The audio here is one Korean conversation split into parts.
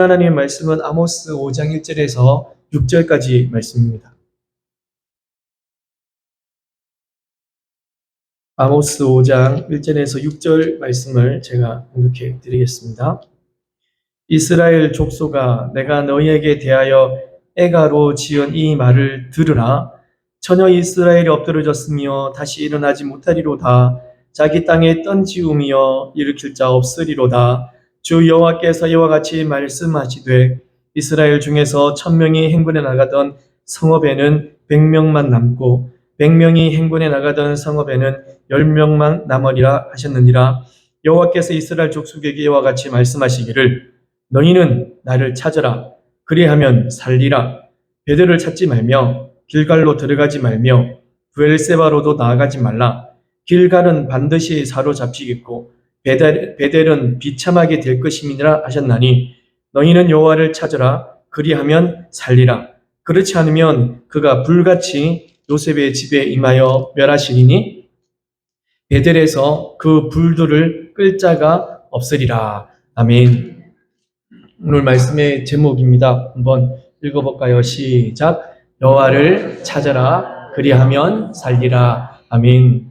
하나님의 말씀은 아모스 5장 1절에서 6절까지 말씀입니다. 아모스 5장 1절에서 6절 말씀을 제가 공독해 드리겠습니다. 이스라엘 족속아, 내가 너희에게 대하여 애가로 지은 이 말을 들으라. 처녀 이스라엘이 엎드러졌으며 다시 일어나지 못하리로다. 자기 땅에 던지우며 일으킬 자 없으리로다. 주 여호와께서 이와 같이 말씀하시되 이스라엘 중에서 1000명이 행군에 나가던 성읍에는 100명만 남고 100명이 행군에 나가던 성읍에는 10명만 남으리라 하셨느니라. 여호와께서 이스라엘 족속에게 이와 같이 말씀하시기를 너희는 나를 찾으라. 그리하면 살리라. 베델을 찾지 말며 길갈로 들어가지 말며 브엘세바로도 나아가지 말라. 길갈은 반드시 사로잡히겠고 베델은 비참하게 될 것임이니라 하셨나니 너희는 여호와를 찾으라. 그리하면 살리라. 그렇지 않으면 그가 불같이 요셉의 집에 임하여 멸하시리니 베델에서 그 불들을 끌 자가 없으리라. 아멘. 오늘 말씀의 제목입니다. 한번 읽어볼까요? 시작. 여호와를 찾아라. 그리하면 살리라. 아멘.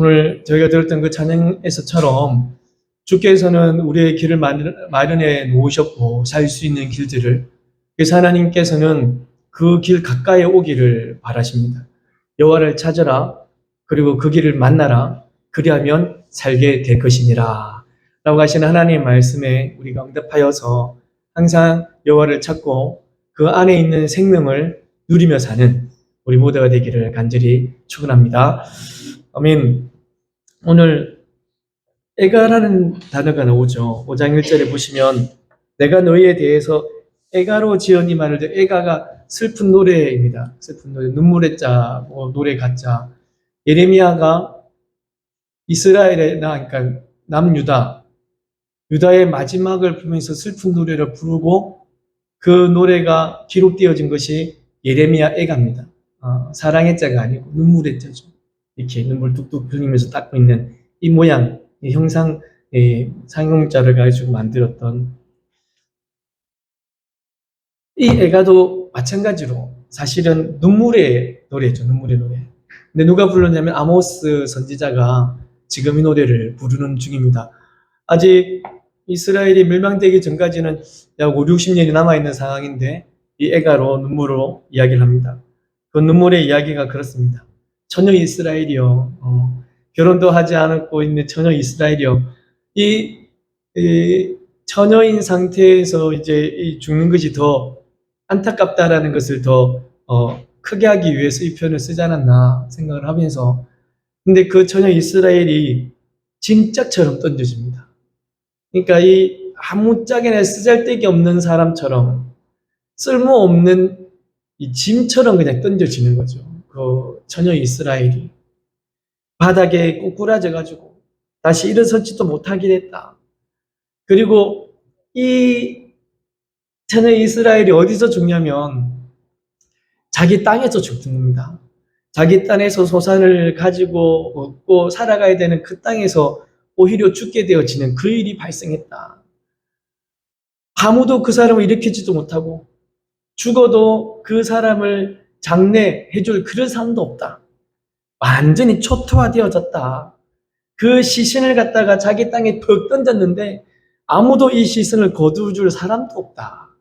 오늘 저희가 들었던 그 찬양에서처럼 주께서는 우리의 길을 마련해 놓으셨고 살 수 있는 길들을, 그래서 하나님께서는 그 길 가까이 오기를 바라십니다. 여호와를 찾아라. 그리고 그 길을 만나라. 그리하면 살게 될 것이니라. 라고 하시는 하나님의 말씀에 우리가 응답하여서 항상 여호와를 찾고 그 안에 있는 생명을 누리며 사는 우리 모두가 되기를 간절히 축원합니다. 아멘. 오늘 애가라는 단어가 나오죠. 5장 1절에 보시면 내가 너희에 대해서 애가로 지은 이 말을 듣, 애가가 슬픈 노래입니다. 슬픈 노래, 눈물의 자, 노래 가짜. 예레미야가 이스라엘의 그러니까 남유다, 유다의 마지막을 보면서 슬픈 노래를 부르고 그 노래가 기록되어진 것이 예레미야 애가입니다. 사랑의 자가 아니고 눈물의 자죠. 이렇게 눈물 뚝뚝 흘리면서 닦고 있는 이 모양, 이 형상, 상용자를 가지고 만들었던 이 애가도 마찬가지로 사실은 눈물의 노래죠. 눈물의 노래. 근데 누가 불렀냐면 아모스 선지자가 지금 이 노래를 부르는 중입니다. 아직 이스라엘이 멸망되기 전까지는 약 5, 60년이 남아있는 상황인데 이 애가로 눈물로 이야기를 합니다. 그 눈물의 이야기가 그렇습니다. 처녀 이스라엘이요. 결혼도 하지 않고 있는 처녀 이스라엘이요. 이 처녀인 상태에서 이제 죽는 것이 더 안타깝다라는 것을 더 크게 하기 위해서 이 표현을 쓰지 않았나 생각을 하면서, 근데 그 처녀 이스라엘이 진짜처럼 던져집니다. 그러니까 이 아무짝에나 쓰잘데기 없는 사람처럼 쓸모없는 이 짐처럼 그냥 던져지는 거죠. 그 처녀 이스라엘이 바닥에 꼬꾸라져 가지고 다시 일어서지도 못하게 됐다. 그리고 이 처녀 이스라엘이 어디서 죽냐면 자기 땅에서 죽는 겁니다. 자기 땅에서 소산을 가지고 먹고 살아가야 되는 그 땅에서 오히려 죽게 되어지는 그 일이 발생했다. 아무도 그 사람을 일으키지도 못하고 죽어도 그 사람을 장례해줄 그런 사람도 없다. 완전히 초토화되어졌다. 그 시신을 갖다가 자기 땅에 퍽 던졌는데 아무도 이 시신을 거두어줄 사람도 없다.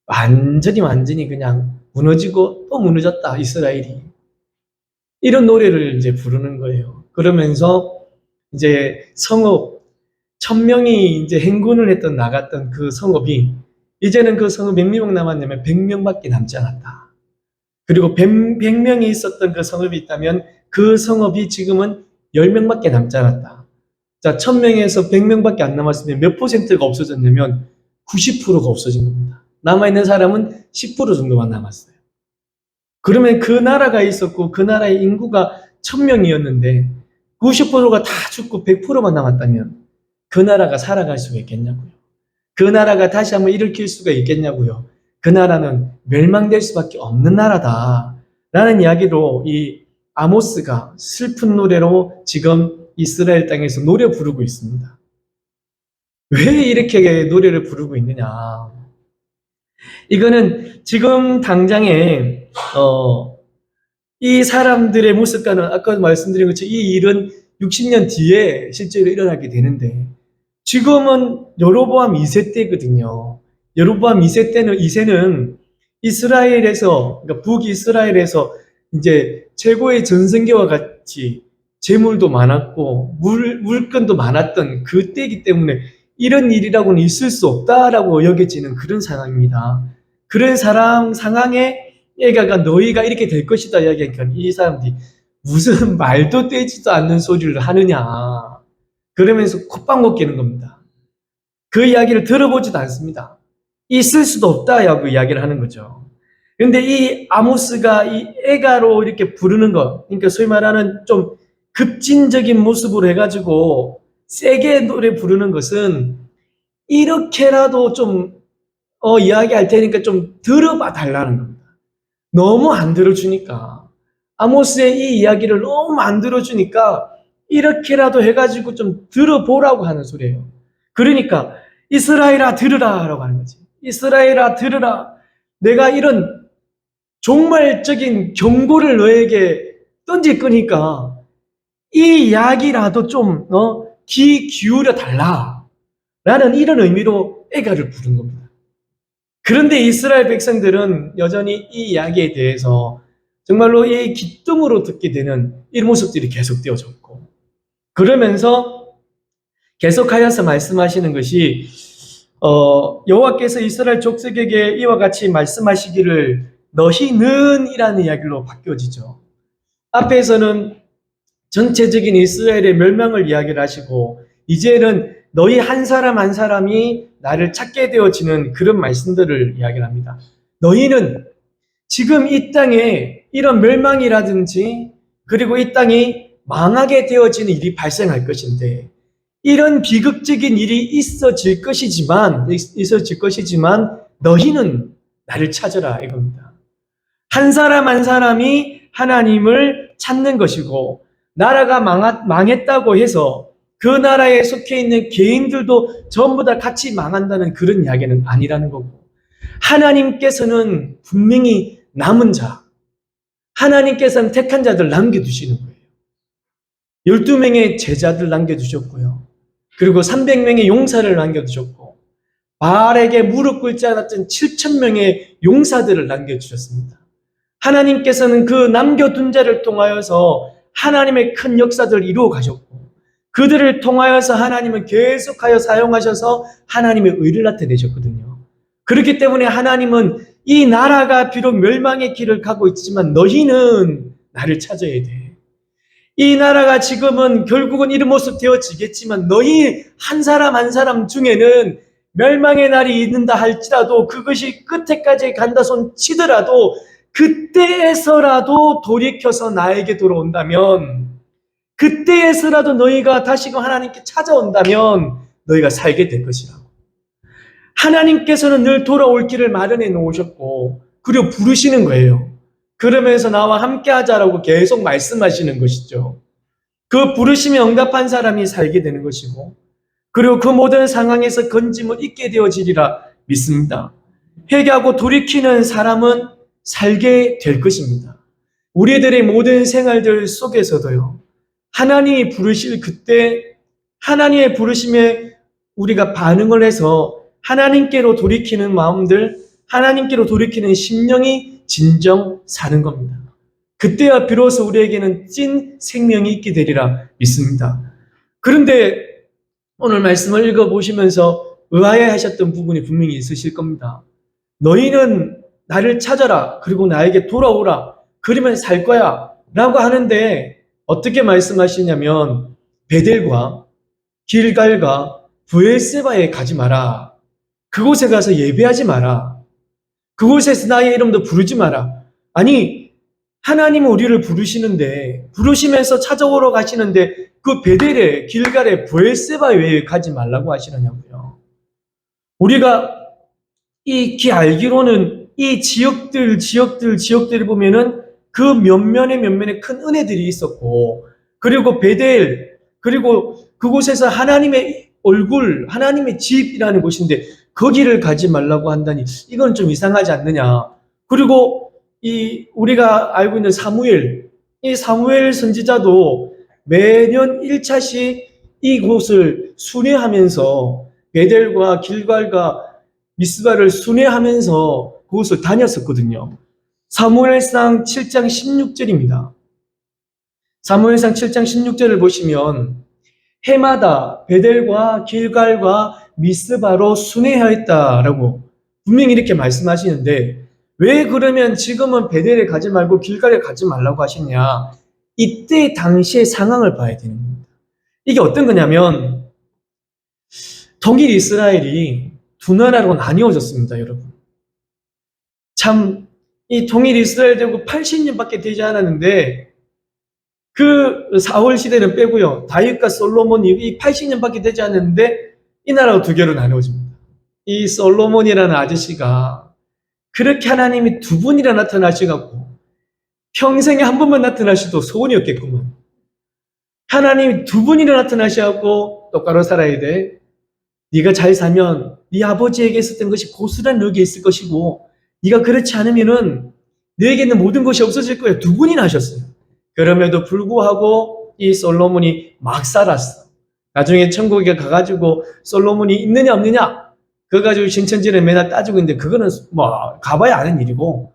완전히 그냥 무너지고 또 무너졌다, 이스라엘이. 이런 노래를 이제 부르는 거예요. 그러면서 이제 성읍, 1000명이 이제 행군을 나갔던 그 성읍이, 이제는 그 성읍 몇 명 남았냐면 100명밖에 남지 않았다. 그리고 100명이 있었던 그 성읍이 있다면 그 성읍이 지금은 10명밖에 남지 않았다. 자, 1000명에서 100명밖에 안 남았으면 몇 퍼센트가 없어졌냐면 90%가 없어진 겁니다. 남아있는 사람은 10% 정도만 남았어요. 그러면 그 나라가 있었고 그 나라의 인구가 1000명이었는데 90%가 다 죽고 100%만 남았다면 그 나라가 살아갈 수가 있겠냐고요. 그 나라가 다시 한번 일으킬 수가 있겠냐고요. 그 나라는 멸망될 수밖에 없는 나라다 라는 이야기로 이 아모스가 슬픈 노래로 지금 이스라엘 땅에서 노래 부르고 있습니다. 왜 이렇게 노래를 부르고 있느냐. 이거는 지금 당장에 이 사람들의 모습과는 아까 말씀드린 것처럼 이 일은 60년 뒤에 실제로 일어나게 되는데 지금은 여로보암 2세 때거든요. 여로보암 2세는 이스라엘에서, 그러니까 북이스라엘에서 이제 최고의 전성기와 같이 재물도 많았고 물건도 많았던 그때이기 때문에 이런 일이라고는 있을 수 없다라고 여겨지는 그런 상황입니다. 그런 상황에 얘가 너희가 이렇게 될 것이다 이야기하니까 이 사람들이 무슨 말도 되지도 않는 소리를 하느냐 그러면서 콧방귀 뀌는 겁니다. 그 이야기를 들어보지도 않습니다. 있을 수도 없다라고 이야기를 하는 거죠. 근데 이 아모스가 이 애가로 이렇게 부르는 것, 그러니까 소위 말하는 좀 급진적인 모습으로 해가지고 세게 노래 부르는 것은 이렇게라도 좀 이야기할 테니까 좀 들어봐 달라는 겁니다. 너무 안 들어주니까 아모스의 이 이야기를 너무 안 들어주니까 이렇게라도 해가지고 좀 들어보라고 하는 소리예요. 그러니까 이스라엘아 들으라 라고 하는 거지. 이스라엘아 들으라. 내가 이런 종말적인 경고를 너에게 던질 거니까 이 이야기라도 좀 귀 기울여 달라 라는 이런 의미로 애가를 부른 겁니다. 그런데 이스라엘 백성들은 여전히 이 이야기에 대해서 정말로 이 기쁨으로 듣게 되는 이 모습들이 계속되어졌고 그러면서 계속하여서 말씀하시는 것이 여호와께서 이스라엘 족속에게 이와 같이 말씀하시기를 너희는 이라는 이야기로 바뀌어지죠. 앞에서는 전체적인 이스라엘의 멸망을 이야기를 하시고 이제는 너희 한 사람 한 사람이 나를 찾게 되어지는 그런 말씀들을 이야기를 합니다. 너희는 지금 이 땅에 이런 멸망이라든지 그리고 이 땅이 망하게 되어지는 일이 발생할 것인데 이런 비극적인 일이 있어질 것이지만 너희는 나를 찾아라 이겁니다. 한 사람 한 사람이 하나님을 찾는 것이고 나라가 망했다고 해서 그 나라에 속해 있는 개인들도 전부 다 같이 망한다는 그런 이야기는 아니라는 거고 하나님께서는 분명히 남은 자, 하나님께서는 택한 자들 남겨두시는 거예요. 12명의 제자들 남겨두셨고요. 그리고 300명의 용사를 남겨두셨고 바알에게 무릎 꿇지 않았던 7,000명의 용사들을 남겨주셨습니다. 하나님께서는 그 남겨둔 자를 통하여서 하나님의 큰 역사들을 이루어 가셨고 그들을 통하여서 하나님은 계속하여 사용하셔서 하나님의 의를 나타내셨거든요. 그렇기 때문에 하나님은 이 나라가 비록 멸망의 길을 가고 있지만 너희는 나를 찾아야 돼. 이 나라가 지금은 결국은 이런 모습 되어지겠지만 너희 한 사람 한 사람 중에는 멸망의 날이 있는다 할지라도 그것이 끝에까지 간다 손 치더라도 그때에서라도 돌이켜서 나에게 돌아온다면 그때에서라도 너희가 다시금 하나님께 찾아온다면 너희가 살게 될 것이라고. 하나님께서는 늘 돌아올 길을 마련해 놓으셨고 그리고 부르시는 거예요. 그러면서 나와 함께 하자라고 계속 말씀하시는 것이죠. 그 부르심에 응답한 사람이 살게 되는 것이고 그리고 그 모든 상황에서 건짐을 잊게 되어지리라 믿습니다. 회개하고 돌이키는 사람은 살게 될 것입니다. 우리들의 모든 생활들 속에서도요. 하나님이 부르실 그때 하나님의 부르심에 우리가 반응을 해서 하나님께로 돌이키는 마음들, 하나님께로 돌이키는 심령이 진정 사는 겁니다. 그때야 비로소 우리에게는 찐 생명이 있게 되리라 믿습니다. 그런데 오늘 말씀을 읽어보시면서 의아해하셨던 부분이 분명히 있으실 겁니다. 너희는 나를 찾아라. 그리고 나에게 돌아오라. 그러면 살 거야. 라고 하는데 어떻게 말씀하시냐면 베델과 길갈과 브엘세바에 가지 마라. 그곳에 가서 예배하지 마라. 그곳에서 나의 이름도 부르지 마라. 아니 하나님은 우리를 부르시는데 부르시면서 찾아오러 가시는데 그 베델에 길갈에 브엘세바에 왜 가지 말라고 하시느냐고요. 우리가 익히 알기로는 이 지역들을 보면은 그 면면에 큰 은혜들이 있었고 그리고 베델 그리고 그곳에서 하나님의 얼굴, 하나님의 집이라는 곳인데 거기를 가지 말라고 한다니 이건 좀 이상하지 않느냐. 그리고 우리가 알고 있는 이 사무엘 선지자도 매년 1차씩 이곳을 순회하면서 베델과 길갈과 미스바를 순회하면서 그곳을 다녔었거든요. 사무엘상 7장 16절입니다. 사무엘상 7장 16절을 보시면 해마다 베델과 길갈과 미스바로 순회하였다라고 분명히 이렇게 말씀하시는데 왜 그러면 지금은 베델에 가지 말고 길갈에 가지 말라고 하시냐? 이때 당시의 상황을 봐야 되는 겁니다. 이게 어떤 거냐면 동일 이스라엘이 두 나라로 나뉘어졌습니다, 여러분. 참 이 동일 이스라엘 되고 80년밖에 되지 않았는데 그 사울 시대는 빼고요. 다윗과 솔로몬이 이 80년밖에 되지 않았는데 이 나라가 두 개로 나누어집니다. 이 솔로몬이라는 아저씨가 그렇게 하나님이 두 분이나 나타나셔갖고 평생에 한 번만 나타나셔도 소원이 없겠구만. 하나님이 두 분이나 나타나셔갖고 똑바로 살아야 돼. 네가 잘 살면 네 아버지에게 있었던 것이 고스란히 너에게 있을 것이고 네가 그렇지 않으면은 너에게 있는 모든 것이 없어질 거야. 두 분이나 하셨어요. 그럼에도 불구하고 이 솔로몬이 막 살았어. 나중에 천국에 가가지고 솔로몬이 있느냐 없느냐 그거 가지고 신천지를 맨날 따지고 있는데 그거는 뭐 가봐야 아는 일이고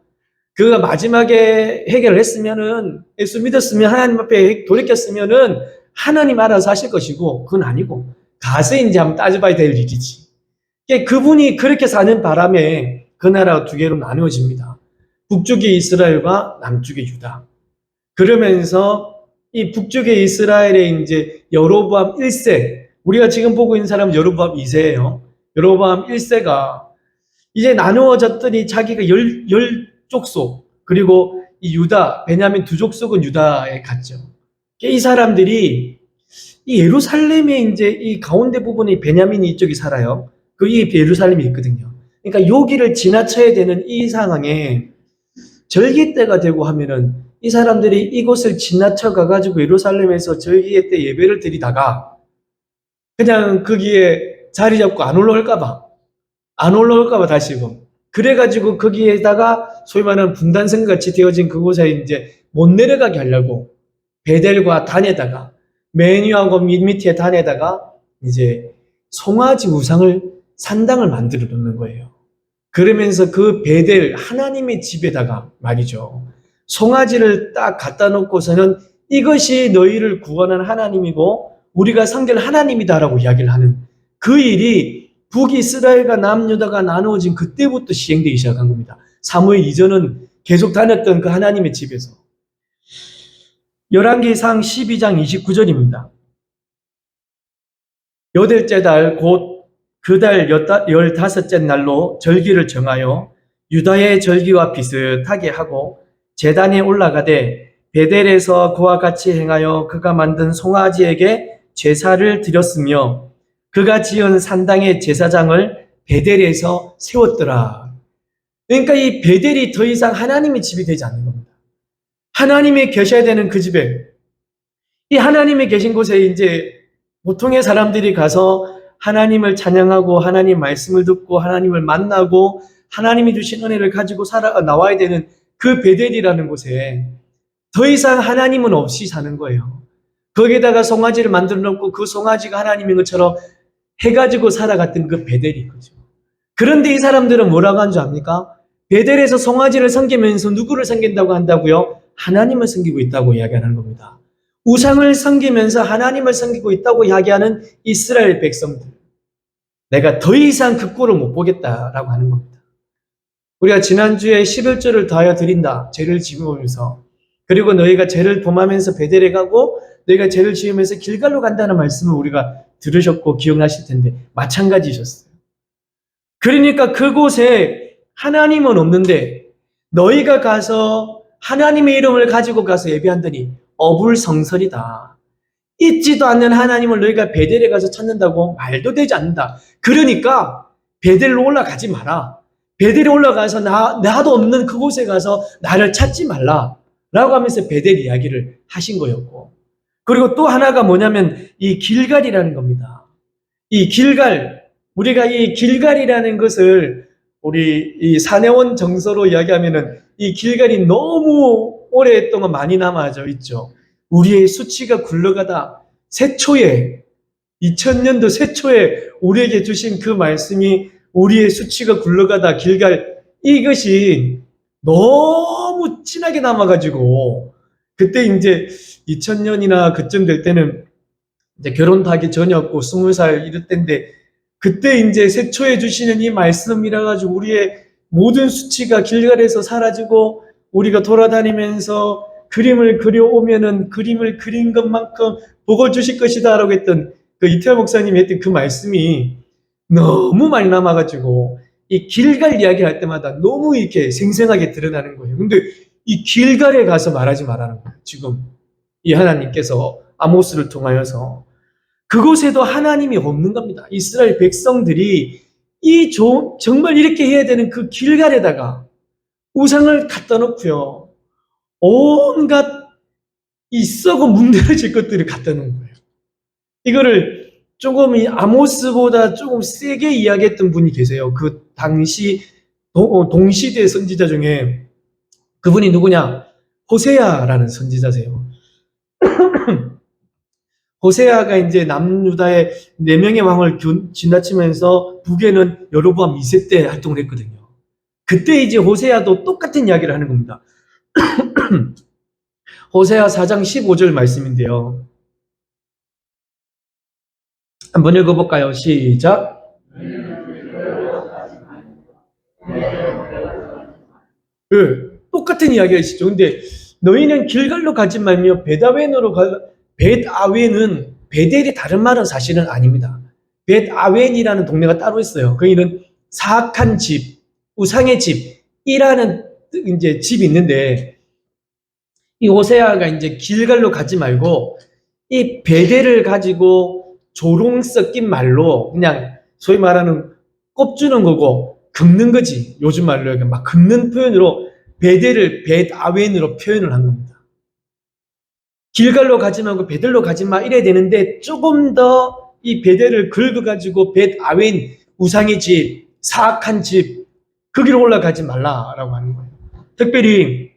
그가 마지막에 해결을 했으면은 예수 믿었으면 하나님 앞에 돌이켰으면은 하나님 알아서 하실 것이고 그건 아니고 가서 이제 한번 따져봐야 될 일이지. 그분이 그렇게 사는 바람에 그 나라가 두 개로 나누어집니다. 북쪽의 이스라엘과 남쪽의 유다. 그러면서 이 북쪽의 이스라엘의 이제 여로보암 1세, 우리가 지금 보고 있는 사람은 여로보암 2세예요. 여로보암 1세가 이제 나누어졌더니 자기가 열 족속, 그리고 이 유다, 베냐민 두 족속은 유다에 갔죠. 이 사람들이 이 예루살렘에 이제 이 가운데 부분에 베냐민이 이쪽이 살아요. 이 예루살렘이 있거든요. 그러니까 여기를 지나쳐야 되는 이 상황에 절기 때가 되고 하면은 이 사람들이 이곳을 지나쳐 가가지고 예루살렘에서 절기의 때 예배를 드리다가 그냥 거기에 자리 잡고 안 올라올까봐 다시금. 그래가지고 거기에다가 소위 말하는 분단성 같이 되어진 그곳에 이제 못 내려가게 하려고 베델과 단에다가 메뉴하고 밑에 단에다가 이제 송아지 우상을 산당을 만들어 놓는 거예요. 그러면서 그 베델 하나님의 집에다가 말이죠. 송아지를 딱 갖다 놓고서는 이것이 너희를 구원한 하나님이고 우리가 섬길 하나님이다라고 이야기를 하는 그 일이 북이스라엘과 남유다가 나누어진 그때부터 시행되기 시작한 겁니다. 사무엘 이전은 계속 다녔던 그 하나님의 집에서. 열왕기상 12장 29절입니다. 여덟째 달 곧 그 달 15째 날로 절기를 정하여 유다의 절기와 비슷하게 하고 제단에 올라가되 베델에서 그와 같이 행하여 그가 만든 송아지에게 제사를 드렸으며 그가 지은 산당의 제사장을 베델에서 세웠더라. 그러니까 이 베델이 더 이상 하나님의 집이 되지 않는 겁니다. 하나님이 계셔야 되는 그 집에 이 하나님이 계신 곳에 이제 보통의 사람들이 가서 하나님을 찬양하고 하나님 말씀을 듣고 하나님을 만나고 하나님이 주신 은혜를 가지고 나와야 되는 그 베델이라는 곳에 더 이상 하나님은 없이 사는 거예요. 거기에다가 송아지를 만들어 놓고 그 송아지가 하나님인 것처럼 해가지고 살아갔던 그 베델이 거죠. 그런데 이 사람들은 뭐라고 한 줄 압니까? 베델에서 송아지를 섬기면서 누구를 섬긴다고 한다고요? 하나님을 섬기고 있다고 이야기하는 겁니다. 우상을 섬기면서 하나님을 섬기고 있다고 이야기하는 이스라엘 백성들. 내가 더 이상 그 꼴을 못 보겠다라고 하는 겁니다. 우리가 지난주에 11조를 더하여 드린다. 죄를 지으면서. 그리고 너희가 죄를 범하면서 베델에 가고 너희가 죄를 지으면서 길갈로 간다는 말씀을 우리가 들으셨고 기억나실 텐데 마찬가지셨어요. 그러니까 그곳에 하나님은 없는데 너희가 가서 하나님의 이름을 가지고 가서 예배한다니 어불성설이다. 있지도 않는 하나님을 너희가 베델에 가서 찾는다고 말도 되지 않는다. 그러니까 베델로 올라가지 마라. 베델에 올라가서 나도 없는 그곳에 가서 나를 찾지 말라. 라고 하면서 베델 이야기를 하신 거였고. 그리고 또 하나가 뭐냐면 이 길갈이라는 겁니다. 이 길갈, 우리가 이 길갈이라는 것을 우리 이 사내원 정서로 이야기하면은 이 길갈이 너무 오랫동안 많이 남아져 있죠. 우리의 수치가 굴러가다 새초에 2000년도 새초에 우리에게 주신 그 말씀이 우리의 수치가 굴러가다 길갈 이것이 너무 진하게 남아가지고 그때 이제 2000년이나 그쯤 될 때는 이제 결혼도 하기 전이었고 20살 이럴 때인데 그때 이제 새초에 주시는 이 말씀이라 가지고 우리의 모든 수치가 길갈에서 사라지고 우리가 돌아다니면서 그림을 그려오면은 그림을 그린 것만큼 복을 주실 것이다라고 했던 그 이태원 목사님이 했던 그 말씀이 너무 많이 남아가지고 이 길갈 이야기를 할 때마다 너무 이렇게 생생하게 드러나는 거예요. 근데 이 길갈에 가서 말하지 말라는 거예요. 지금 이 하나님께서 아모스를 통하여서 그곳에도 하나님이 없는 겁니다. 이스라엘 백성들이 정말 이렇게 해야 되는 그 길갈에다가 우상을 갖다 놓고요. 온갖 이 썩어 문드러질 것들을 갖다 놓은 거예요. 이거를 조금 이 아모스보다 조금 세게 이야기했던 분이 계세요. 그 당시 동시대 선지자 중에 그분이 누구냐? 호세아라는 선지자세요. 호세아가 이제 남유다의 4명의 왕을 지나치면서 북에는 여로보암 2세 때 활동을 했거든요. 그때 이제 호세아도 똑같은 이야기를 하는 겁니다. 호세아 4장 15절 말씀인데요. 한번 읽어볼까요? 시작. 똑같은 이야기가 있죠. 근데 너희는 길갈로 가지 말며 벳아웬으로 가. 벳아웬은 베델이 다른 말은 사실은 아닙니다. 벳아웬이라는 동네가 따로 있어요. 거기는 사악한 집, 우상의 집이라는 이제 집이 있는데 이 호세아가 이제 길갈로 가지 말고 이 베델을 가지고 조롱 섞인 말로 그냥 소위 말하는 꼽주는 거고 긁는 거지. 요즘 말로 막 긁는 표현으로 베델을 벳아웬으로 표현을 한 겁니다. 길갈로 가지 말고 베델로 가지 마 이래야 되는데 조금 더 이 베델을 긁어가지고 벳아웬 우상의 집, 사악한 집 거기로 올라가지 말라라고 하는 거예요. 특별히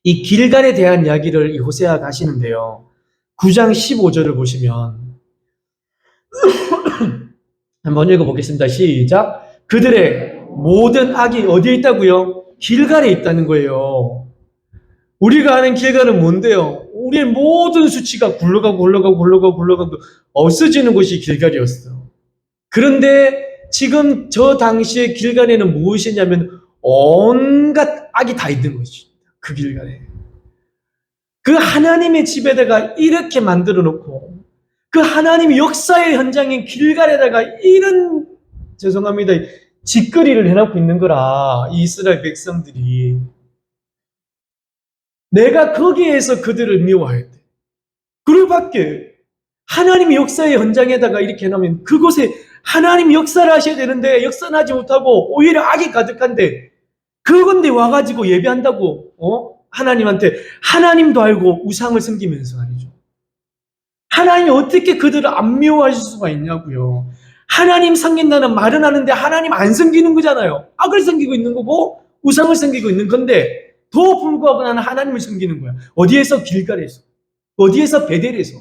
이 길갈에 대한 이야기를 이 호세아가 하시는데요. 9장 15절을 보시면 한번 읽어보겠습니다. 시작. 그들의 모든 악이 어디에 있다고요? 길갈에 있다는 거예요. 우리가 아는 길갈은 뭔데요? 우리의 모든 수치가 굴러가고 없어지는 곳이 길갈이었어요. 그런데 지금 저 당시의 길갈에는 무엇이냐면 온갖 악이 다 있는 것입니다. 그 길갈에. 그 하나님의 집에다가 이렇게 만들어 놓고 그 하나님의 역사의 현장인 길갈에다가 이런 죄송합니다. 짓거리를 해놓고 있는 거라 이 이스라엘 백성들이 내가 거기에서 그들을 미워할 때 그럴 밖에 하나님의 역사의 현장에다가 이렇게 해놓으면 그곳에 하나님이 역사를 하셔야 되는데 역사는 하지 못하고 오히려 악이 가득한데 그건데 와가지고 예배한다고 하나님한테 하나님도 알고 우상을 섬기면서 말이죠. 하나님이 어떻게 그들을 안 미워하실 수가 있냐고요. 하나님 섬긴다는 말은 하는데 하나님 안 섬기는 거잖아요. 악을 섬기고 있는 거고 우상을 섬기고 있는 건데 더 불구하고 나는 하나님을 섬기는 거야. 어디에서? 길갈에서. 어디에서? 베델에서.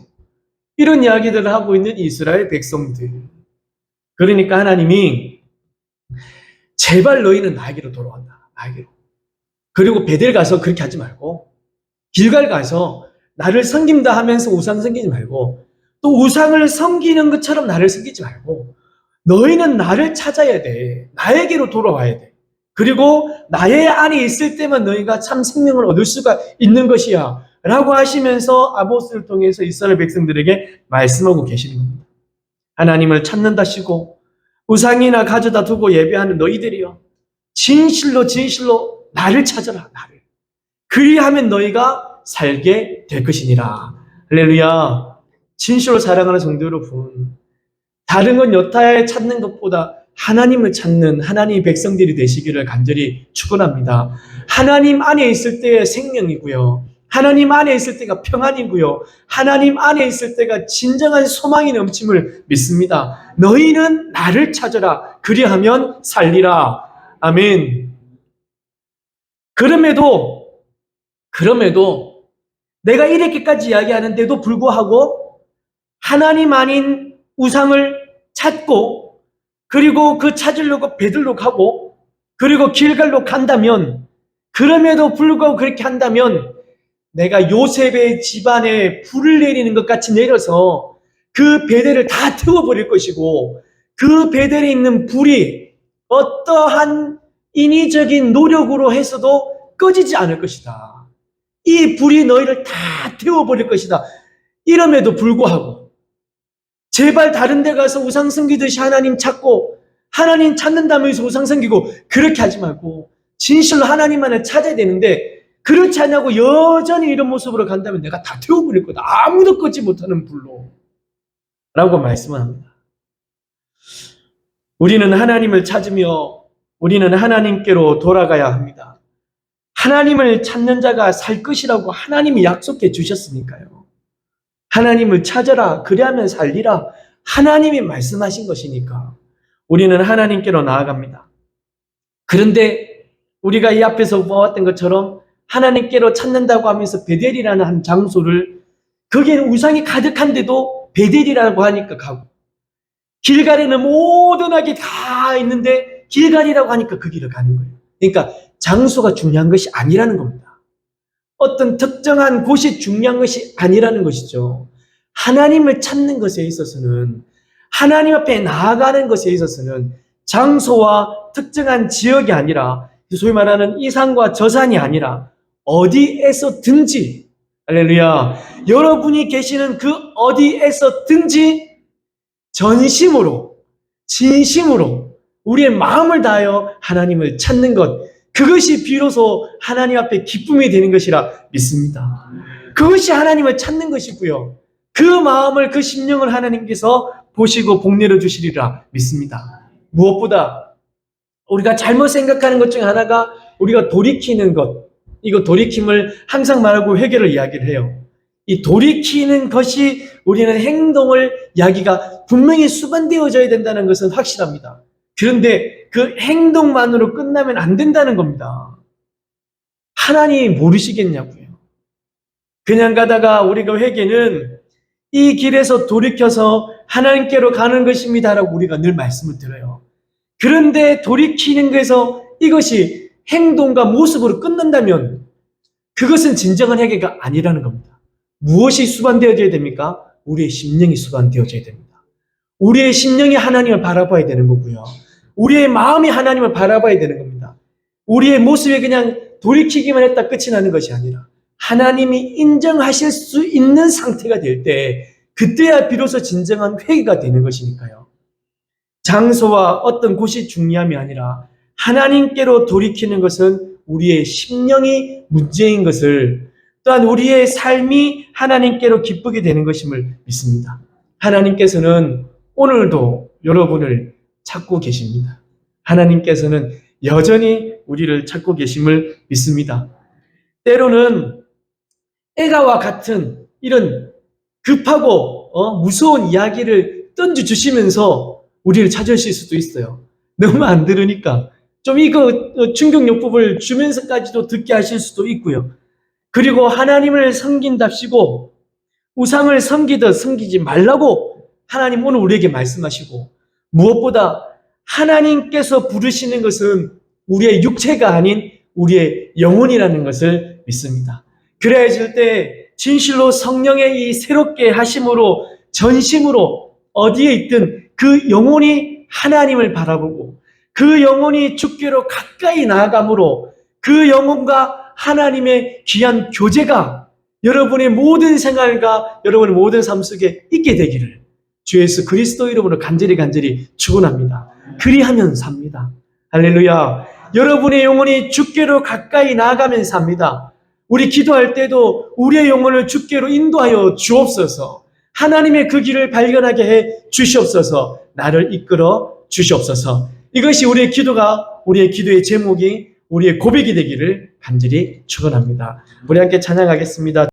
이런 이야기들을 하고 있는 이스라엘 백성들. 그러니까 하나님이 제발 너희는 나에게로 돌아간다. 나에게로. 그리고 베델 가서 그렇게 하지 말고 길갈 가서 나를 섬긴다 하면서 우상 섬기지 말고 또 우상을 섬기는 것처럼 나를 섬기지 말고 너희는 나를 찾아야 돼. 나에게로 돌아와야 돼. 그리고 나의 안에 있을 때만 너희가 참 생명을 얻을 수가 있는 것이야 라고 하시면서 아모스를 통해서 이스라엘 백성들에게 말씀하고 계시는 겁니다. 하나님을 찾는다시고 우상이나 가져다 두고 예배하는 너희들이여 진실로 나를 찾아라. 나를. 그리하면 너희가 살게 될 것이니라. 할렐루야. 진실로 사랑하는 성도 여러분, 다른 건 여타에 찾는 것보다 하나님을 찾는 하나님의 백성들이 되시기를 간절히 축원합니다. 하나님 안에 있을 때의 생명이고요. 하나님 안에 있을 때가 평안이고요. 하나님 안에 있을 때가 진정한 소망이 넘침을 믿습니다. 너희는 나를 찾아라. 그리하면 살리라. 아멘. 그럼에도 내가 이렇게까지 이야기하는데도 불구하고 하나님 아닌 우상을 찾고 그리고 그 찾으려고 베들로 가고 그리고 길갈로 간다면 그럼에도 불구하고 그렇게 한다면 내가 요셉의 집안에 불을 내리는 것 같이 내려서 그 베델을 다 태워버릴 것이고 그 베델에 있는 불이 어떠한 인위적인 노력으로 해서도 꺼지지 않을 것이다. 이 불이 너희를 다 태워버릴 것이다. 이럼에도 불구하고 제발 다른 데 가서 우상 섬기듯이 하나님 찾고 하나님 찾는다면서 우상 섬기고 그렇게 하지 말고 진실로 하나님만을 찾아야 되는데 그렇지 않냐고 여전히 이런 모습으로 간다면 내가 다 태워버릴 거다. 아무도 끄지 못하는 불로 라고 말씀을 합니다. 우리는 하나님을 찾으며 우리는 하나님께로 돌아가야 합니다. 하나님을 찾는 자가 살 것이라고 하나님이 약속해 주셨으니까요. 하나님을 찾아라. 그리하면 살리라. 하나님이 말씀하신 것이니까 우리는 하나님께로 나아갑니다. 그런데 우리가 이 앞에서 보았던 것처럼 하나님께로 찾는다고 하면서 베델이라는 한 장소를 거기에는 우상이 가득한데도 베델이라고 하니까 가고 길갈에는 모든 악이 다 있는데 길갈이라고 하니까 그 길을 가는 거예요. 그러니까 장소가 중요한 것이 아니라는 겁니다. 어떤 특정한 곳이 중요한 것이 아니라는 것이죠. 하나님을 찾는 것에 있어서는 하나님 앞에 나아가는 것에 있어서는 장소와 특정한 지역이 아니라 소위 말하는 이 산과 저 산이 아니라 어디에서든지 할렐루야 여러분이 계시는 그 어디에서든지 전심으로 진심으로 우리의 마음을 다하여 하나님을 찾는 것 그것이 비로소 하나님 앞에 기쁨이 되는 것이라 믿습니다. 그것이 하나님을 찾는 것이고요. 그 마음을 그 심령을 하나님께서 보시고 복 내려주시리라 믿습니다. 무엇보다 우리가 잘못 생각하는 것 중에 하나가 우리가 돌이키는 것 이거 돌이킴을 항상 말하고 회개를 이야기를 해요. 이 돌이키는 것이 우리는 행동을 이야기가 분명히 수반되어져야 된다는 것은 확실합니다. 그런데 그 행동만으로 끝나면 안 된다는 겁니다. 하나님이 모르시겠냐고요. 그냥 가다가 우리가 회개는 이 길에서 돌이켜서 하나님께로 가는 것입니다라고 우리가 늘 말씀을 드려요. 그런데 돌이키는 것에서 이것이 행동과 모습으로 끝난다면 그것은 진정한 회개가 아니라는 겁니다. 무엇이 수반되어져야 됩니까? 우리의 심령이 수반되어져야 됩니다. 우리의 심령이 하나님을 바라봐야 되는 거고요. 우리의 마음이 하나님을 바라봐야 되는 겁니다. 우리의 모습이 그냥 돌이키기만 했다 끝이 나는 것이 아니라 하나님이 인정하실 수 있는 상태가 될 때 그때야 비로소 진정한 회개가 되는 것이니까요. 장소와 어떤 곳이 중요함이 아니라 하나님께로 돌이키는 것은 우리의 심령이 문제인 것을 또한 우리의 삶이 하나님께로 기쁘게 되는 것임을 믿습니다. 하나님께서는 오늘도 여러분을 찾고 계십니다. 하나님께서는 여전히 우리를 찾고 계심을 믿습니다. 때로는 애가와 같은 이런 급하고 무서운 이야기를 던져주시면서 우리를 찾으실 수도 있어요. 너무 안 들으니까 좀 이거 충격요법을 주면서까지도 듣게 하실 수도 있고요. 그리고 하나님을 섬긴답시고 우상을 섬기듯 섬기지 말라고 하나님 오늘 우리에게 말씀하시고 무엇보다 하나님께서 부르시는 것은 우리의 육체가 아닌 우리의 영혼이라는 것을 믿습니다. 그래야질 때 진실로 성령의 이 새롭게 하심으로 전심으로 어디에 있든 그 영혼이 하나님을 바라보고 그 영혼이 주께로 가까이 나아감으로 그 영혼과 하나님의 귀한 교제가 여러분의 모든 생활과 여러분의 모든 삶 속에 있게 되기를 주 예수 그리스도 이름으로 간절히 축원합니다. 그리하면 삽니다. 할렐루야. 여러분의 영혼이 주께로 가까이 나아가면 삽니다. 우리 기도할 때도 우리의 영혼을 주께로 인도하여 주옵소서. 하나님의 그 길을 발견하게 해 주시옵소서. 나를 이끌어 주시옵소서. 이것이 우리의 기도의 제목이 우리의 고백이 되기를 간절히 축원합니다. 우리 함께 찬양하겠습니다.